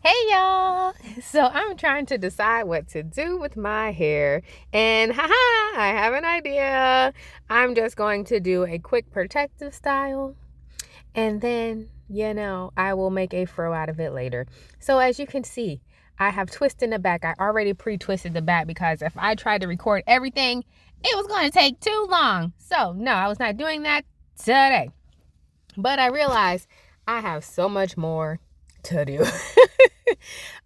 Hey y'all! So I'm trying to decide what to do with my hair, and haha, I have an idea. I'm just going to do a quick protective style, and then, I will make a fro out of it later. So as you can see, I have twisted the back. I already pre-twisted the back because if I tried to record everything, it was going to take too long. So no, I was not doing that today. But I realized I have so much more to do.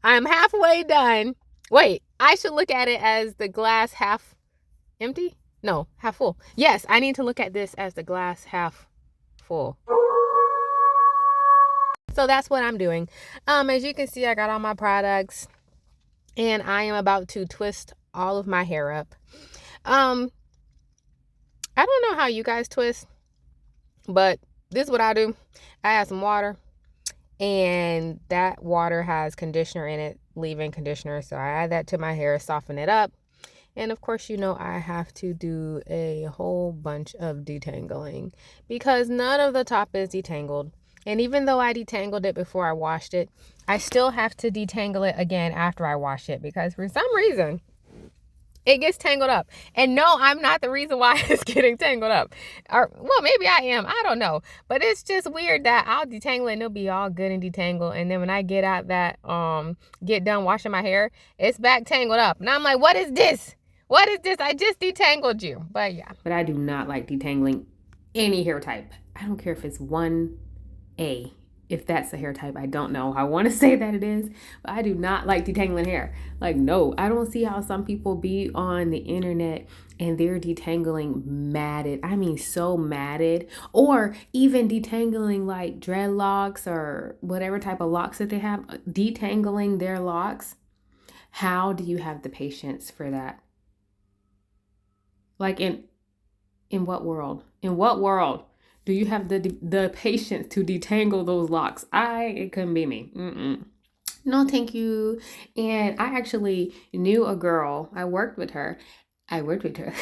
I'm halfway done. Wait, I should look at it as the glass half empty? No, half full. Yes, I need to look at this as the glass half full. So that's what I'm doing. As you can see, I got all my products and I am about to twist all of my hair up. I don't know how you guys twist, but this is what I do. I add some water, and that water has conditioner in it, leave-in conditioner. So I add that to my hair, soften it up. And of course, I have to do a whole bunch of detangling because none of the top is detangled. And even though I detangled it before I washed it, I still have to detangle it again after I wash it because for some reason it gets tangled up. And no, I'm not the reason why it's getting tangled up. Or, well, maybe I am. I don't know. But it's just weird that I'll detangle it and it'll be all good and detangled. And then when I get out that, get done washing my hair, it's back tangled up. And I'm like, what is this? What is this? I just detangled you. But yeah. But I do not like detangling any hair type. I don't care if it's 1A. If that's the hair type, I don't know. I want to say that it is, but I do not like detangling hair. Like, no, I don't see how some people be on the internet and they're detangling matted. I mean, so matted. Or even detangling like dreadlocks or whatever type of locks that they have, detangling their locks. How do you have the patience for that? Like, in what world? In what world do you have the patience to detangle those locks? It couldn't be me. No, thank you. And I actually knew a girl. I worked with her. I worked with her.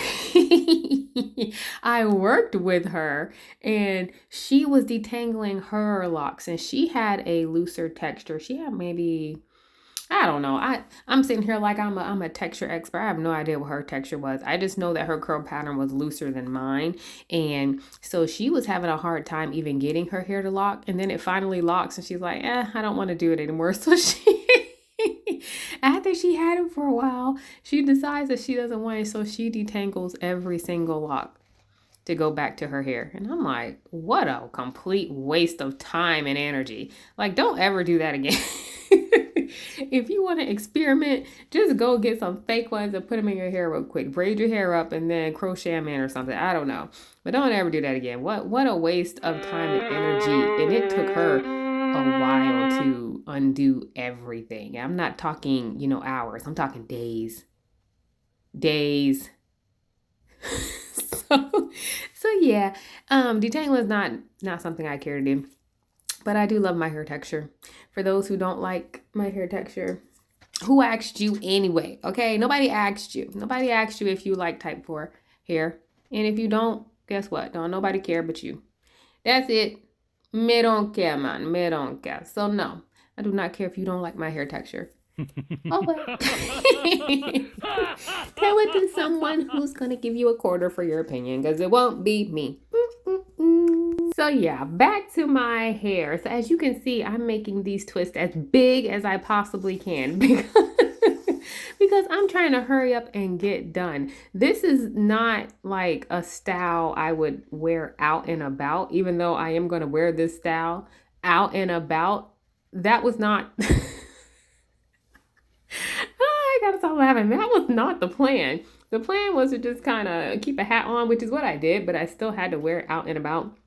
I worked with her, and she was detangling her locks, and she had a looser texture. She had maybe, I don't know. I'm sitting here like I'm a texture expert. I have no idea what her texture was. I just know that her curl pattern was looser than mine. And so she was having a hard time even getting her hair to lock. And then it finally locks and she's like, I don't want to do it anymore. So she after she had it for a while, she decides that she doesn't want it. So she detangles every single lock to go back to her hair. And I'm like, what a complete waste of time and energy. Like, don't ever do that again. If you want to experiment, just go get some fake ones and put them in your hair real quick. Braid your hair up and then crochet them in or something. I don't know. But don't ever do that again. What a waste of time and energy. And it took her a while to undo everything. I'm not talking, hours. I'm talking days. Days. so yeah, detangling is not something I care to do, but I do love my hair texture. For those who don't like my hair texture, who asked you anyway? Okay, nobody asked you. Nobody asked you if you like type 4 hair, and if you don't, guess what? Don't nobody care but you. That's it. Me don't care, man. Me don't care. So no, I do not care if you don't like my hair texture. Oh well. Tell it to someone who's gonna give you a quarter for your opinion, because it won't be me. So yeah, back to my hair. So as you can see, I'm making these twists as big as I possibly can because I'm trying to hurry up and get done. This is not like a style I would wear out and about, even though I am going to wear this style out and about. That was not I gotta stop laughing. That was not the plan. The plan was to just kind of keep a hat on, which is what I did, but I still had to wear it out and about.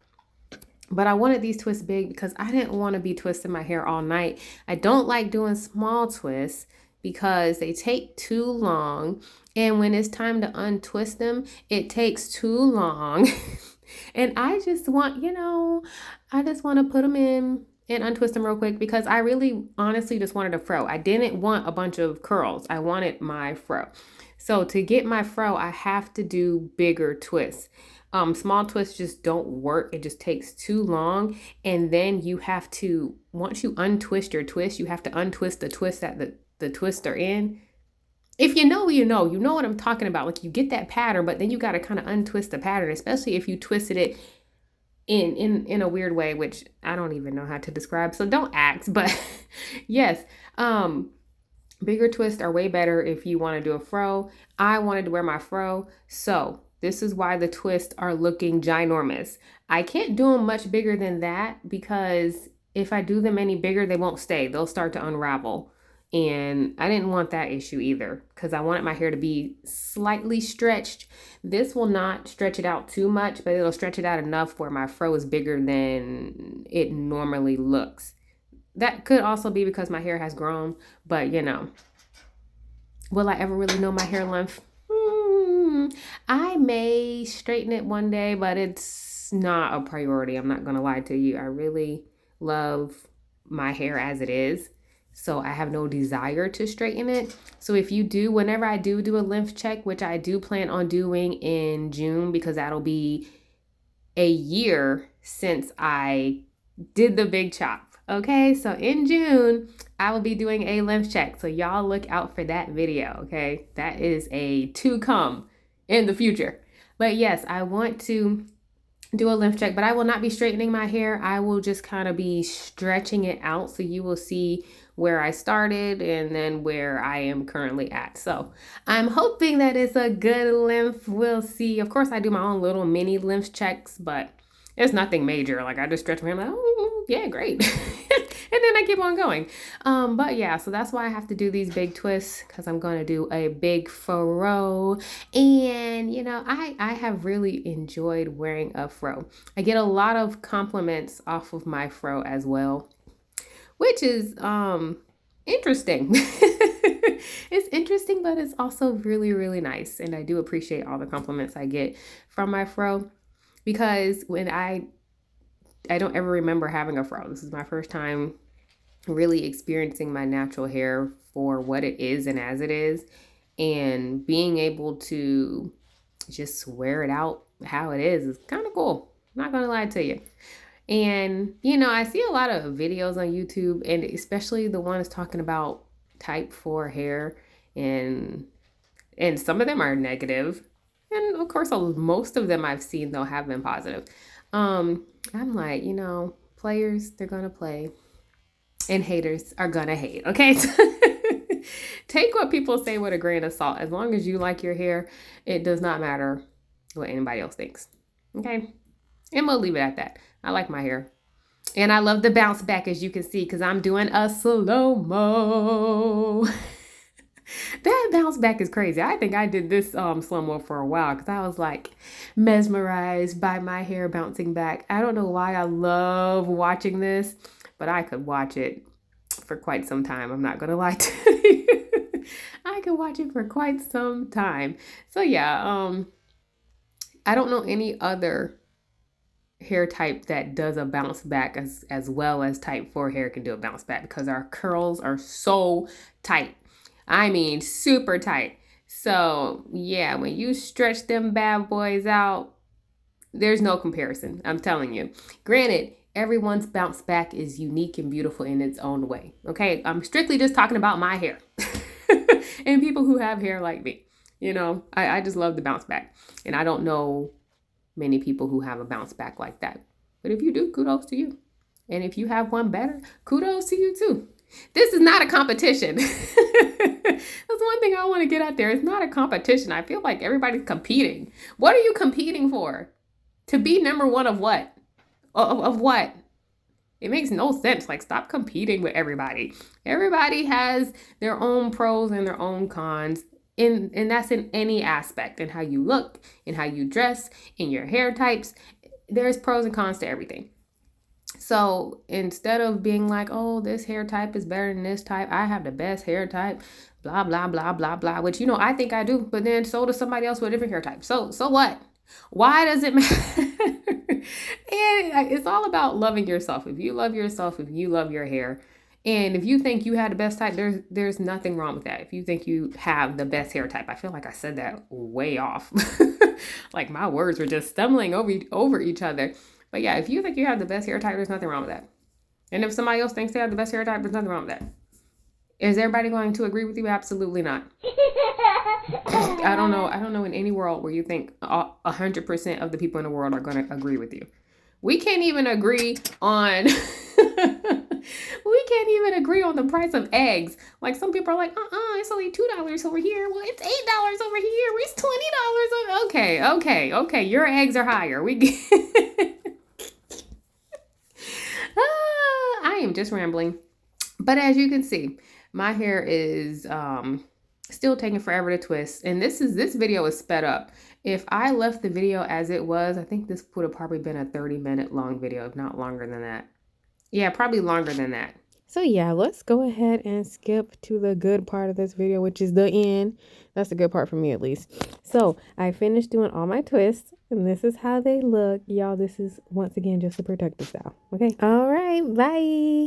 But I wanted these twists big because I didn't want to be twisting my hair all night. I don't like doing small twists because they take too long. And when it's time to untwist them, it takes too long. And I just want, I just want to put them in and untwist them real quick because I really honestly just wanted a fro. I didn't want a bunch of curls. I wanted my fro. So to get my fro, I have to do bigger twists. Small twists just don't work. It just takes too long. And then you have to, once you untwist your twist, you have to untwist the twist that the twists are in. If you know, you know what I'm talking about. Like you get that pattern, but then you got to kind of untwist the pattern, especially if you twisted it in a weird way, which I don't even know how to describe. So don't ask, but yes, bigger twists are way better if you want to do a fro. I wanted to wear my fro, so this is why the twists are looking ginormous. I can't do them much bigger than that because if I do them any bigger, they won't stay. They'll start to unravel. And I didn't want that issue either because I wanted my hair to be slightly stretched. This will not stretch it out too much, but it'll stretch it out enough where my fro is bigger than it normally looks. That could also be because my hair has grown, but you know, will I ever really know my hair length? I may straighten it one day, but it's not a priority. I'm not going to lie to you. I really love my hair as it is. So I have no desire to straighten it. So if you do, whenever I do a length check, which I do plan on doing in June, because that'll be a year since I did the big chop. Okay, so in June, I will be doing a length check. So y'all look out for that video, okay? That is a to come in the future. But yes, I want to do a length check, but I will not be straightening my hair. I will just kind of be stretching it out so you will see where I started and then where I am currently at. So I'm hoping that it's a good length. We'll see. Of course, I do my own little mini length checks, but it's nothing major. Like I just stretch my hair like, oh, yeah, great. And then I keep on going. But yeah, so that's why I have to do these big twists because I'm going to do a big fro. And, you know, I have really enjoyed wearing a fro. I get a lot of compliments off of my fro as well, which is interesting. It's interesting, but it's also really, really nice. And I do appreciate all the compliments I get from my fro because when I don't ever remember having a fro. This is my first time really experiencing my natural hair for what it is and as it is, and being able to just wear it out how it is kind of cool. I'm not gonna lie to you. And you know, I see a lot of videos on YouTube, and especially the ones talking about type 4 hair, and some of them are negative, and of course most of them I've seen though have been positive. I'm like, you know, players, they're gonna play, and haters are gonna hate, okay? Take what people say with a grain of salt. As long as you like your hair, it does not matter what anybody else thinks, okay? And we'll leave it at that. I like my hair. And I love the bounce back, as you can see, because I'm doing a slow-mo. That bounce back is crazy. I think I did this slow-mo for a while because I was like mesmerized by my hair bouncing back. I don't know why I love watching this, but I could watch it for quite some time. I'm not going to lie to you. I could watch it for quite some time. So yeah, I don't know any other hair type that does a bounce back as well as type 4 hair can do a bounce back because our curls are so tight. I mean, super tight. So yeah, when you stretch them bad boys out, there's no comparison. I'm telling you. Granted, everyone's bounce back is unique and beautiful in its own way. Okay, I'm strictly just talking about my hair and people who have hair like me. You know, I just love the bounce back. And I don't know many people who have a bounce back like that. But if you do, kudos to you. And if you have one better, kudos to you too. This is not a competition. That's one thing I want to get out there. It's not a competition. I feel like everybody's competing. What are you competing for? To be number one of what? Of what? It makes no sense. Like, stop competing with everybody. Everybody has their own pros and their own cons. And that's in any aspect, in how you look, in how you dress, in your hair types. There's pros and cons to everything. So instead of being like, oh, this hair type is better than this type, I have the best hair type, blah, blah, blah, blah, blah, which, you know, I think I do, but then so does somebody else with a different hair type. So what? Why does it matter? And it's all about loving yourself. If you love yourself, if you love your hair, and if you think you had the best type, there's nothing wrong with that. If you think you have the best hair type, I feel like I said that way off. Like my words were just stumbling over each other. But yeah, if you think you have the best hair type, there's nothing wrong with that. And if somebody else thinks they have the best hair type, there's nothing wrong with that. Is everybody going to agree with you? Absolutely not. I don't know in any world where you think 100% of the people in the world are going to agree with you. We can't even agree on we can't even agree on the price of eggs. Like some people are like, it's only $2 over here. Well, it's $8 over here. It's $20 over. Okay. Your eggs are higher. I am just rambling. But as you can see, my hair is still taking forever to twist. And this video is sped up. If I left the video as it was, I think this would have probably been a 30-minute long video, if not longer than that. Yeah, probably longer than that. So yeah, let's go ahead and skip to the good part of this video, which is the end. That's the good part for me, at least. So I finished doing all my twists, and this is how they look. Y'all, this is, once again, just a protective style. Okay? All right, bye.